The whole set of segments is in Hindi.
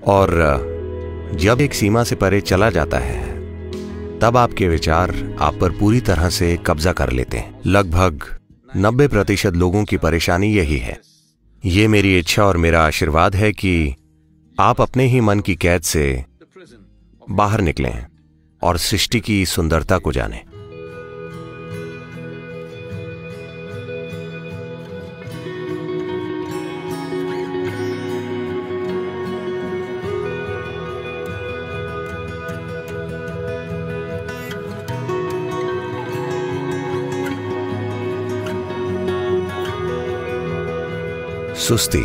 और जब एक सीमा से परे चला जाता है तब आपके विचार आप पर पूरी तरह से कब्जा कर लेते हैं। लगभग 90% लोगों की परेशानी यही है। ये मेरी इच्छा और मेरा आशीर्वाद है कि आप अपने ही मन की कैद से बाहर निकलें और सृष्टि की सुंदरता को जानें। सुस्ती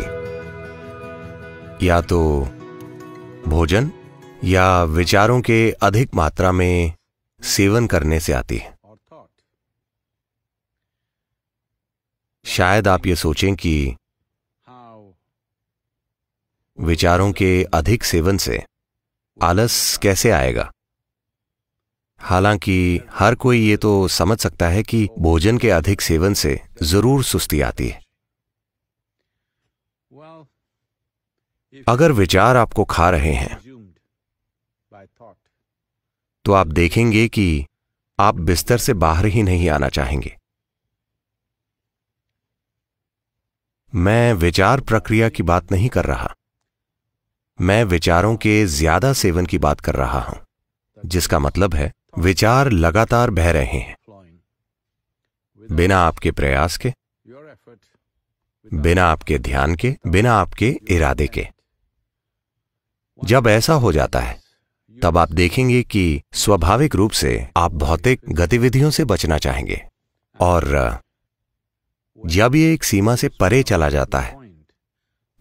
या तो भोजन या विचारों के अधिक मात्रा में सेवन करने से आती है। शायद आप ये सोचें कि विचारों के अधिक सेवन से आलस कैसे आएगा। हालांकि हर कोई ये तो समझ सकता है कि भोजन के अधिक सेवन से जरूर सुस्ती आती है। अगर विचार आपको खा रहे हैं तो आप देखेंगे कि आप बिस्तर से बाहर ही नहीं आना चाहेंगे। मैं विचार प्रक्रिया की बात नहीं कर रहा, मैं विचारों के ज्यादा सेवन की बात कर रहा हूं, जिसका मतलब है विचार लगातार बह रहे हैं बिना आपके प्रयास के, बिना आपके ध्यान के, बिना आपके इरादे के। जब ऐसा हो जाता है तब आप देखेंगे कि स्वाभाविक रूप से आप भौतिक गतिविधियों से बचना चाहेंगे, और जब ये एक सीमा से परे चला जाता है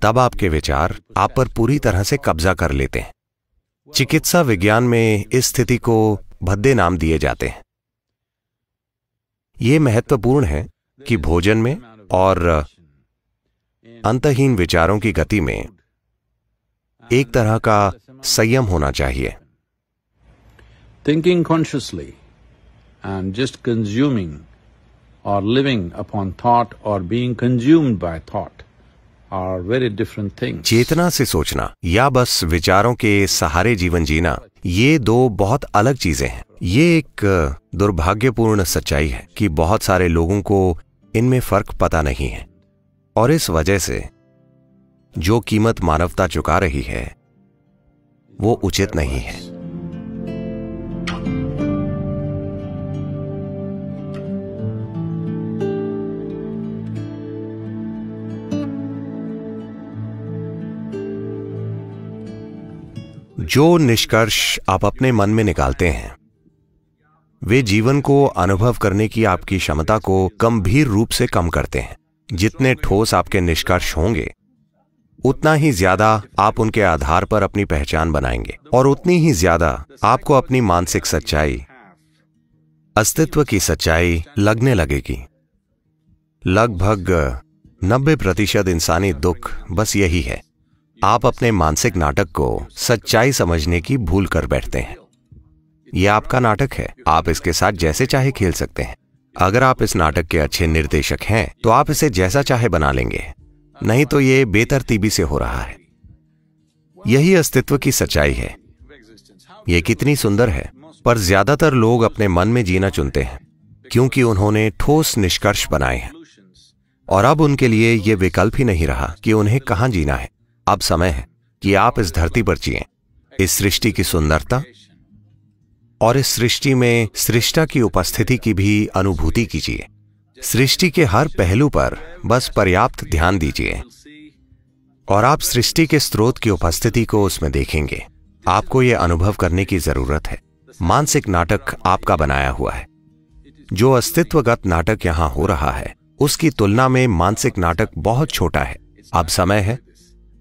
तब आपके विचार आप पर पूरी तरह से कब्जा कर लेते हैं। चिकित्सा विज्ञान में इस स्थिति को भद्दे नाम दिए जाते हैं। यह महत्वपूर्ण है कि भोजन में और अंतहीन विचारों की गति में एक तरह का संयम होना चाहिए। Thinking consciously and just consuming or living upon thought or being consumed by thought are very different things. चेतना से सोचना या बस विचारों के सहारे जीवन जीना, ये दो बहुत अलग चीजें हैं। ये एक दुर्भाग्यपूर्ण सच्चाई है कि बहुत सारे लोगों को इनमें फर्क पता नहीं है, और इस वजह से जो कीमत मानवता चुका रही है वो उचित नहीं है। जो निष्कर्ष आप अपने मन में निकालते हैं वे जीवन को अनुभव करने की आपकी क्षमता को गंभीर रूप से कम करते हैं। जितने ठोस आपके निष्कर्ष होंगे उतना ही ज्यादा आप उनके आधार पर अपनी पहचान बनाएंगे, और उतनी ही ज्यादा आपको अपनी मानसिक सच्चाई, अस्तित्व की सच्चाई लगने लगेगी। लगभग 90% इंसानी दुख बस यही है। आप अपने मानसिक नाटक को सच्चाई समझने की भूल कर बैठते हैं। यह आपका नाटक है, आप इसके साथ जैसे चाहे खेल सकते हैं। अगर आप इस नाटक के अच्छे निर्देशक हैं तो आप इसे जैसा चाहे बना लेंगे, नहीं तो ये बेतरतीबी से हो रहा है। यही अस्तित्व की सच्चाई है। ये कितनी सुंदर है, पर ज्यादातर लोग अपने मन में जीना चुनते हैं क्योंकि उन्होंने ठोस निष्कर्ष बनाए हैं, और अब उनके लिए ये विकल्प ही नहीं रहा कि उन्हें कहां जीना है। अब समय है कि आप इस धरती पर जिएं, इस सृष्टि की सुंदरता और इस सृष्टि में सृष्टा की उपस्थिति की भी अनुभूति कीजिए। सृष्टि के हर पहलू पर बस पर्याप्त ध्यान दीजिए और आप सृष्टि के स्रोत की उपस्थिति को उसमें देखेंगे। आपको यह अनुभव करने की जरूरत है। मानसिक नाटक आपका बनाया हुआ है। जो अस्तित्वगत नाटक यहां हो रहा है उसकी तुलना में मानसिक नाटक बहुत छोटा है। अब समय है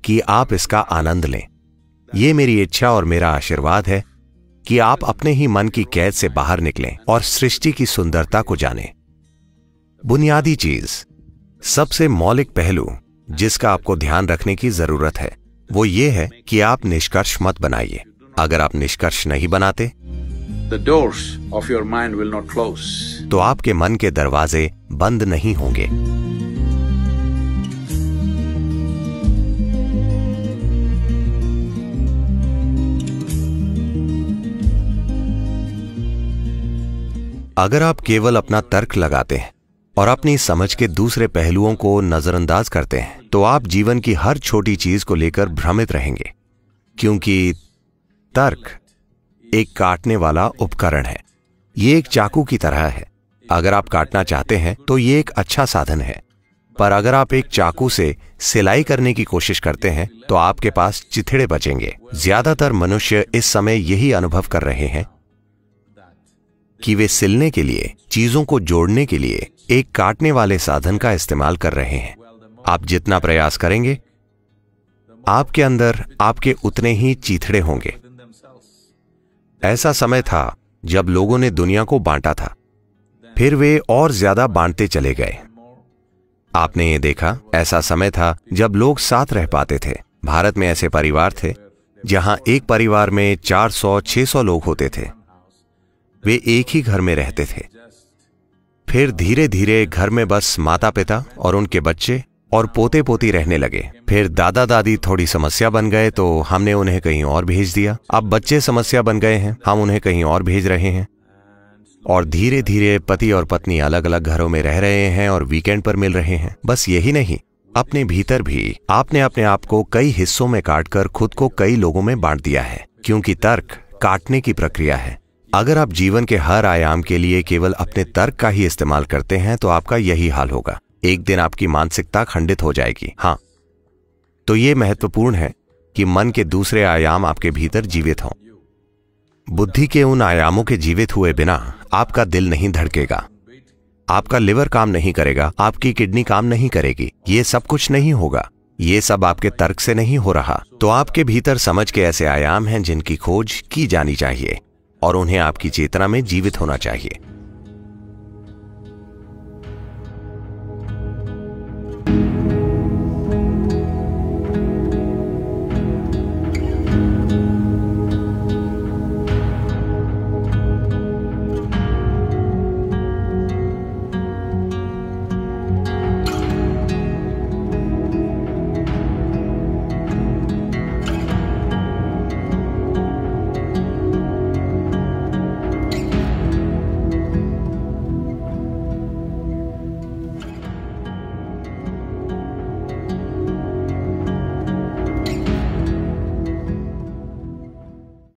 कि आप इसका आनंद लें। यह मेरी इच्छा और मेरा आशीर्वाद है कि आप अपने ही मन की कैद से बाहर निकलें और सृष्टि की सुंदरता को जानें। बुनियादी चीज, सबसे मौलिक पहलू जिसका आपको ध्यान रखने की जरूरत है वो ये है कि आप निष्कर्ष मत बनाइए। अगर आप निष्कर्ष नहीं बनाते The doors of your mind will not close. तो आपके मन के दरवाजे बंद नहीं होंगे। अगर आप केवल अपना तर्क लगाते हैं और अपनी समझ के दूसरे पहलुओं को नजरअंदाज करते हैं तो आप जीवन की हर छोटी चीज को लेकर भ्रमित रहेंगे, क्योंकि तर्क एक काटने वाला उपकरण है। ये एक चाकू की तरह है। अगर आप काटना चाहते हैं तो ये एक अच्छा साधन है, पर अगर आप एक चाकू से सिलाई करने की कोशिश करते हैं तो आपके पास चिथड़े बचेंगे। ज्यादातर मनुष्य इस समय यही अनुभव कर रहे हैं कि वे सिलने के लिए, चीजों को जोड़ने के लिए एक काटने वाले साधन का इस्तेमाल कर रहे हैं। आप जितना प्रयास करेंगे, आपके अंदर आपके उतने ही चीथड़े होंगे। ऐसा समय था जब लोगों ने दुनिया को बांटा था, फिर वे और ज्यादा बांटते चले गए। आपने ये देखा, ऐसा समय था जब लोग साथ रह पाते थे। भारत में ऐसे परिवार थे जहां एक परिवार में 400-600 लोग होते थे। वे एक ही घर में रहते थे। फिर धीरे धीरे घर में बस माता पिता और उनके बच्चे और पोते पोती रहने लगे। फिर दादा दादी थोड़ी समस्या बन गए तो हमने उन्हें कहीं और भेज दिया। अब बच्चे समस्या बन गए हैं, हम उन्हें कहीं और भेज रहे हैं। और धीरे धीरे पति और पत्नी अलग अलग घरों में रह रहे हैं और वीकेंड पर मिल रहे हैं। बस यही नहीं, अपने भीतर भी आपने अपने आप को कई हिस्सों में काटकर खुद को कई लोगों में बांट दिया है, क्योंकि तर्क काटने की प्रक्रिया है। अगर आप जीवन के हर आयाम के लिए केवल अपने तर्क का ही इस्तेमाल करते हैं तो आपका यही हाल होगा। एक दिन आपकी मानसिकता खंडित हो जाएगी। हाँ, तो ये महत्वपूर्ण है कि मन के दूसरे आयाम आपके भीतर जीवित हों। बुद्धि के उन आयामों के जीवित हुए बिना आपका दिल नहीं धड़केगा, आपका लिवर काम नहीं करेगा, आपकी किडनी काम नहीं करेगी। ये सब कुछ नहीं होगा। ये सब आपके तर्क से नहीं हो रहा। तो आपके भीतर समझ के ऐसे आयाम हैं जिनकी खोज की जानी चाहिए और उन्हें आपकी चेतना में जीवित होना चाहिए।